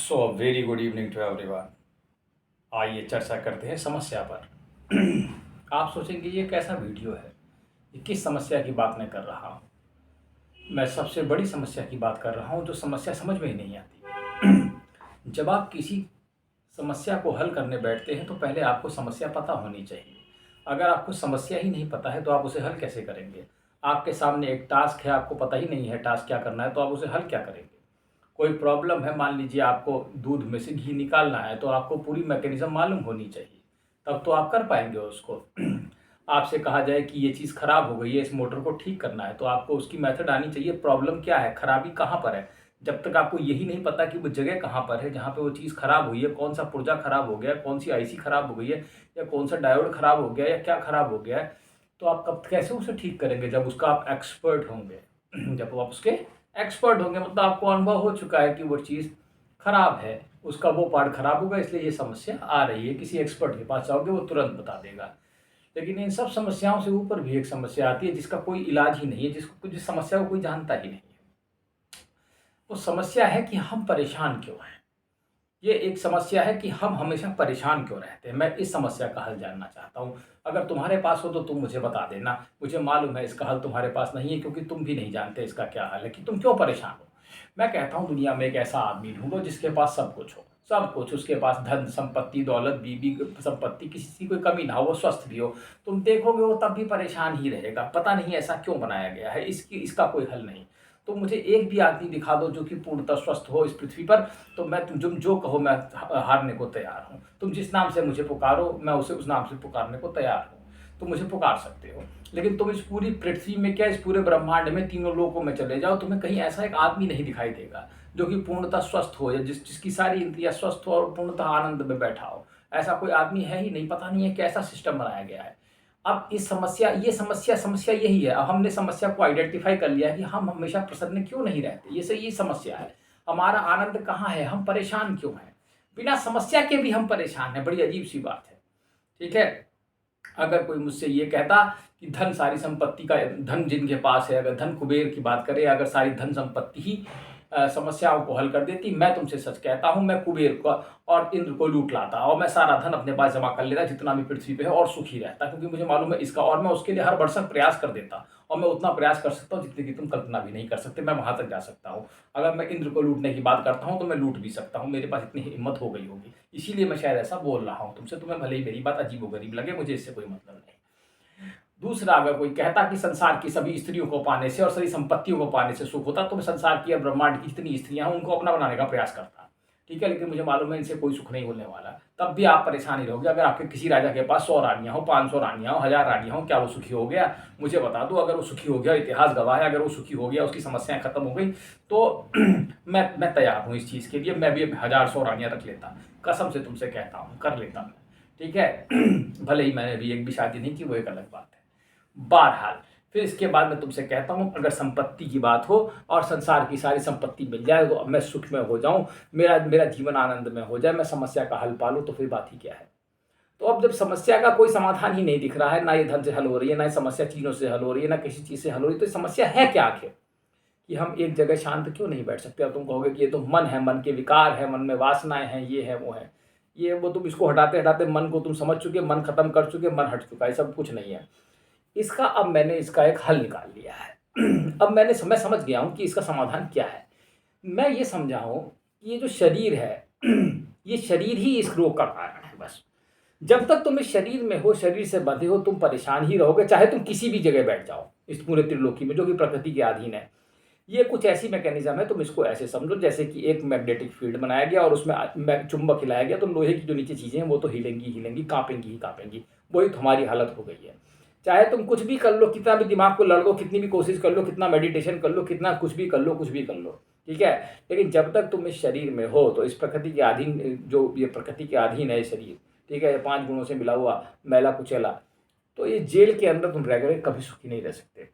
So very good evening to everyone. आइए चर्चा करते हैं समस्या पर। आप सोचेंगे ये कैसा वीडियो है, ये किस समस्या की बात मैं कर रहा हूँ। मैं सबसे बड़ी समस्या की बात कर रहा हूँ, जो समस्या समझ में ही नहीं आती। जब आप किसी समस्या को हल करने बैठते हैं तो पहले आपको समस्या पता होनी चाहिए। अगर आपको समस्या ही नहीं पता है तो आप उसे हल कैसे करेंगे। आपके सामने एक टास्क है, आपको पता ही नहीं है टास्क क्या करना है, तो आप उसे हल क्या करेंगे। कोई प्रॉब्लम है, मान लीजिए आपको दूध में से घी निकालना है, तो आपको पूरी मैकेनिज्म मालूम होनी चाहिए, तब तो आप कर पाएंगे उसको। आपसे कहा जाए कि ये चीज़ ख़राब हो गई है, इस मोटर को ठीक करना है, तो आपको उसकी मेथड आनी चाहिए, प्रॉब्लम क्या है, खराबी कहाँ पर है। जब तक आपको यही नहीं पता कि वो जगह कहाँ पर है जहाँ पे वो चीज़ ख़राब हुई है, कौन सा पुर्जा ख़राब हो गया, कौन सी आईसी ख़राब हो गई है, या कौन सा डायोड ख़राब हो गया, या क्या ख़राब हो गया है, तो आप कब कैसे उसे ठीक करेंगे। जब उसका आप एक्सपर्ट होंगे, जब आप उसके एक्सपर्ट होंगे, मतलब आपको अनुभव हो चुका है कि वो चीज़ खराब है, उसका वो पार्ट खराब होगा, इसलिए ये समस्या आ रही है। किसी एक्सपर्ट के पास जाओगे, वो तुरंत बता देगा। लेकिन इन सब समस्याओं से ऊपर भी एक समस्या आती है जिसका कोई इलाज ही नहीं है, जिस समस्या को कोई जानता ही नहीं है। वो समस्या है कि हम परेशान क्यों हैं। ये एक समस्या है कि हम हमेशा परेशान क्यों रहते हैं। मैं इस समस्या का हल जानना चाहता हूँ। अगर तुम्हारे पास हो तो तुम मुझे बता देना। मुझे मालूम है इसका हल तुम्हारे पास नहीं है, क्योंकि तुम भी नहीं जानते इसका क्या हल है, कि तुम क्यों परेशान हो। मैं कहता हूँ दुनिया में एक ऐसा आदमी ढूंढो जिसके पास सब कुछ हो, सब कुछ उसके पास, धन संपत्ति दौलत बीबी संपत्ति, किसी की कोई कमी ना हो, वो स्वस्थ भी हो। तुम देखोगे वो तब भी परेशान ही रहेगा। पता नहीं ऐसा क्यों बनाया गया है, इसका कोई हल नहीं। तो मुझे एक भी आदमी दिखा दो जो कि पूर्णतः स्वस्थ हो इस पृथ्वी पर, तो मैं तुम जो कहो मैं हारने को तैयार हूँ। तुम जिस नाम से मुझे पुकारो, मैं उसे उस नाम से पुकारने को तैयार हूँ। तुम मुझे पुकार सकते हो। लेकिन तुम इस पूरी पृथ्वी में क्या, इस पूरे ब्रह्मांड में तीनों लोकों में चले जाओ, तुम्हें कहीं ऐसा एक आदमी नहीं दिखाई देगा जो कि पूर्णतः स्वस्थ हो, या जिसकी सारी इंद्रियां स्वस्थ हो और पूर्णतः आनंद में बैठा हो। ऐसा कोई आदमी है ही नहीं। पता नहीं है कैसा सिस्टम बनाया गया है। अब इस समस्या ये समस्या यही है। अब हमने समस्या को आइडेंटिफाई कर लिया है कि हम हमेशा प्रसन्न क्यों नहीं रहते। ये सही समस्या है। हमारा आनंद कहाँ है, हम परेशान क्यों हैं। बिना समस्या के भी हम परेशान हैं। बड़ी अजीब सी बात है। ठीक है। अगर कोई मुझसे ये कहता कि धन सारी संपत्ति का, धन जिनके पास है, अगर धन कुबेर की बात करें, अगर सारी धन संपत्ति ही समस्याओं को हल कर देती, मैं तुमसे सच कहता हूं, मैं कुबेर को और इंद्र को लूट लाता और मैं सारा धन अपने पास जमा कर लेता जितना भी पृथ्वी पे है, और सुखी रहता, क्योंकि मुझे मालूम है इसका, और मैं उसके लिए हर भरसक प्रयास कर देता। और मैं उतना प्रयास कर सकता हूँ जितने की तुम कल्पना भी नहीं कर सकते। मैं वहां तक जा सकता हूँ। अगर मैं इंद्र को लूटने की बात करता हूँ तो मैं लूट भी सकता हूँ। मेरे पास इतनी हिम्मत हो गई होगी, इसीलिए मैं शायद ऐसा बोल रहा हूँ तुमसे। तुम्हें भले ही मेरी बात अजीबोगरीब लगे, मुझे इससे कोई मतलब नहीं। दूसरा, अगर कोई कहता कि संसार की सभी स्त्रियों को पाने से और सभी संपत्तियों को पाने से सुख होता, तो मैं संसार की और ब्रह्मांड की जितनी स्त्रियां हैं उनको अपना बनाने का प्रयास करता। ठीक है। लेकिन मुझे मालूम है इनसे कोई सुख नहीं होने वाला। तब भी आप परेशान ही रहोगे। अगर आपके किसी राजा के पास 100 रानियां हो, 500 रानियां हो, 1000 रानियां हो, क्या वो सुखी हो गया? मुझे बता दो। अगर वो सुखी हो गया, इतिहास गवाह है, अगर वो सुखी हो गया, उसकी समस्याएं खत्म हो गई, तो मैं तैयार हूँ इस चीज़ के लिए। मैं भी 1000-100 रानियां रख लेता। कसम से तुमसे कहता हूँ, कर लेता मैं। ठीक है। भले ही मैंने भी एक भी शादी नहीं की, वो एक अलग बात है। बहरहाल, फिर इसके बाद मैं तुमसे कहता हूँ, अगर संपत्ति की बात हो और संसार की सारी संपत्ति मिल जाए तो मैं सुख में हो जाऊं, मेरा मेरा जीवन आनंद में हो जाए, मैं समस्या का हल पालूं, तो फिर बात ही क्या है। तो अब जब समस्या का कोई समाधान ही नहीं दिख रहा है, ना ये धन से हल हो रही है, ना ये समस्या चीज़ों से हल हो रही है, ना किसी चीज़ से हल हो रही है, तो समस्या है क्या आखिर। कि हम एक जगह शांत क्यों नहीं बैठ सकते। अब तुम कहोगे कि ये तो मन है, मन के विकार है, मन में वासनाएं हैं, ये है वो है, ये वो, तुम इसको हटाते हटाते मन को तुम समझ चुके, मन खत्म कर चुके, मन हट चुका है, सब कुछ नहीं है इसका। अब मैंने इसका एक हल निकाल लिया है। अब मैं समझ गया हूँ कि इसका समाधान क्या है। मैं ये समझा हूँ कि ये जो शरीर है, ये शरीर ही इस रोग का कारण है बस। जब तक तुम इस शरीर में हो, शरीर से बंधे हो, तुम परेशान ही रहोगे, चाहे तुम किसी भी जगह बैठ जाओ इस पूरे त्रिलोकी में, जो कि प्रकृति के अधीन है। ये कुछ ऐसी मैकेनिज्म है, तुम इसको ऐसे समझो जैसे कि एक मैग्नेटिक फील्ड बनाया गया और उसमें चुंबक हिलाया गया, तो लोहे की जो नीचे चीज़ें हैं वो तो हिलेंगी हिलेंगी, कांपेंगी ही कांपेंगी। वही तुम्हारी हालत हो गई है। चाहे तुम कुछ भी कर लो, कितना भी दिमाग को लड़ लो, कितनी भी कोशिश कर लो, कितना मेडिटेशन कर लो, कितना कुछ भी कर लो, कुछ भी कर लो, ठीक है। लेकिन जब तक तुम इस शरीर में हो, तो इस प्रकृति के अधीन, जो ये प्रकृति के अधीन है ये शरीर, ठीक है, ये 5 गुणों से मिला हुआ मैला कुचैला, तो ये जेल के अंदर तुम रह गए, कभी सुखी नहीं रह सकते।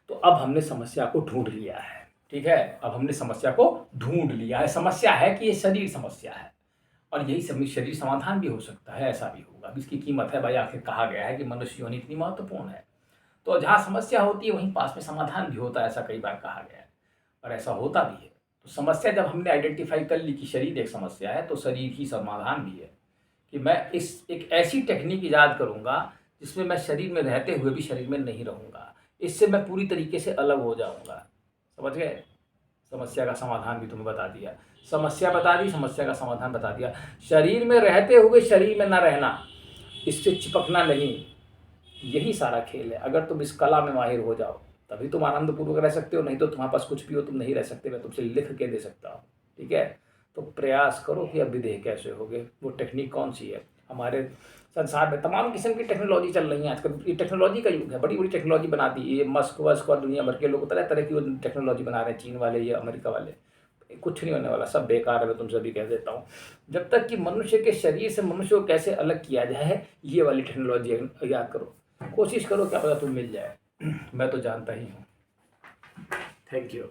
तो अब हमने समस्या को ढूंढ लिया है। ठीक है। अब हमने समस्या को ढूंढ लिया है। समस्या है कि ये शरीर समस्या है, और यही शरीर समाधान भी हो सकता है, ऐसा भी होगा। अब इसकी कीमत है भाई, आखिर कहा गया है कि मनुष्य योनि इतनी महत्वपूर्ण है, तो जहाँ समस्या होती है वहीं पास में समाधान भी होता है, ऐसा कई बार कहा गया है, और ऐसा होता भी है। तो समस्या जब हमने आइडेंटिफाई कर ली कि शरीर एक समस्या है, तो शरीर ही समाधान भी है कि मैं एक ऐसी टेक्निक ईजाद करूँगा जिसमें मैं शरीर में रहते हुए भी शरीर में नहीं रहूँगा। इससे मैं पूरी तरीके से अलग हो जाऊँगा। समझ गए? समस्या का समाधान भी तुम्हें बता दिया, समस्या बता दी, समस्या का समाधान बता दिया। शरीर में रहते हुए शरीर में ना रहना, इससे चिपकना नहीं, यही सारा खेल है। अगर तुम इस कला में माहिर हो जाओ तभी तुम आनंदपूर्वक रह सकते हो, नहीं तो तुम्हारे पास कुछ भी हो तुम नहीं रह सकते। मैं तुमसे लिख के दे सकता हूँ, ठीक है? तो प्रयास करो कि अब विदेह कैसे होगे, वो टेक्निक कौन सी है। हमारे संसार में तमाम किस्म की टेक्नोलॉजी चल रही है आजकल। ये टेक्नोलॉजी का युग है, बड़ी बड़ी टेक्नोलॉजी बना दी ये मस्क वस्क और दुनिया भर के लोग तरह तरह की वो टेक्नोलॉजी बना रहे हैं, चीन वाले या अमेरिका वाले। कुछ नहीं होने वाला, सब बेकार है, मैं तुमसे भी कह देता हूँ। जब तक कि मनुष्य के शरीर से मनुष्य को कैसे अलग किया जाए, ये वाली टेक्नोलॉजी याद करो, कोशिश करो, क्या पता तुम्हें मिल जाए। मैं तो जानता ही हूँ। Thank you.